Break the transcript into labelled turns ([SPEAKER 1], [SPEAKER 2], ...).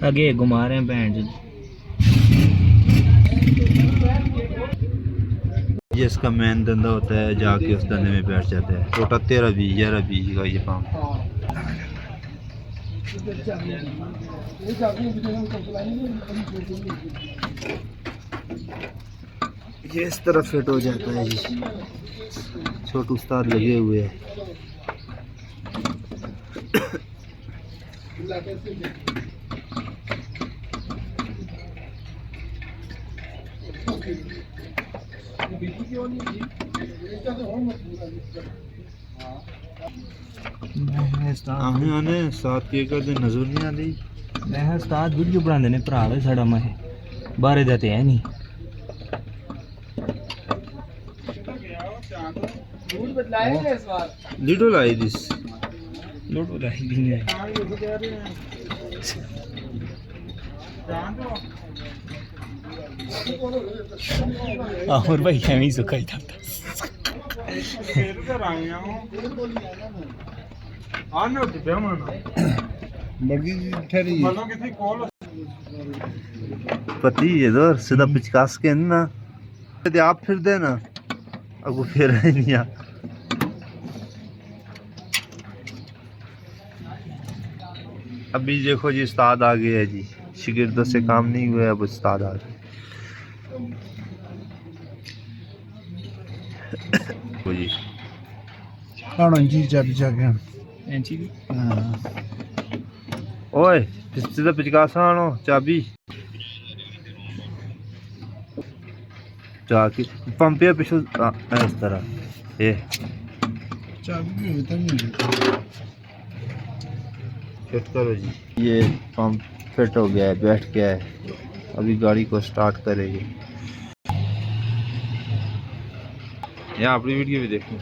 [SPEAKER 1] आगे घुमा रहे हैं बैंड।
[SPEAKER 2] ये इसका मेन धंधा होता है, जाके उस धंधे में बैठ जाता है। टोटा 13-20 का ये पंप। ये इस तरह फिट हो जाता है जी। छोटे उस्ताद लगे हुए हैं। आने 7 एकड़ दे नजर नहीं आती।
[SPEAKER 1] मैं उस्ताद वीडियो बनाते ने भरा वे साड़ा मैं बारे दा ते है नहीं।
[SPEAKER 2] लीडो लाई दिस
[SPEAKER 1] लोटो लाई दी ने और भाई कैमी सुखाई था
[SPEAKER 2] पति इधर सीधा पिचकास के ना यदि आप फिर देना अब वो फिर नहीं आ। अभी देखो जी उस्ताद आ गए है जी। शिगिर्दों से काम नहीं हुआ, अब उस्ताद आ गए जी। ओए सीधा पिचकासा आनो चाबी जाके पंप पे पिछू इस तरह ये चाबी फिट करो जी। ये पंप फिट हो गया है, बैठ गया है। अभी गाड़ी को स्टार्ट करेंगे। यहाँ अपनी वीडियो भी देखें।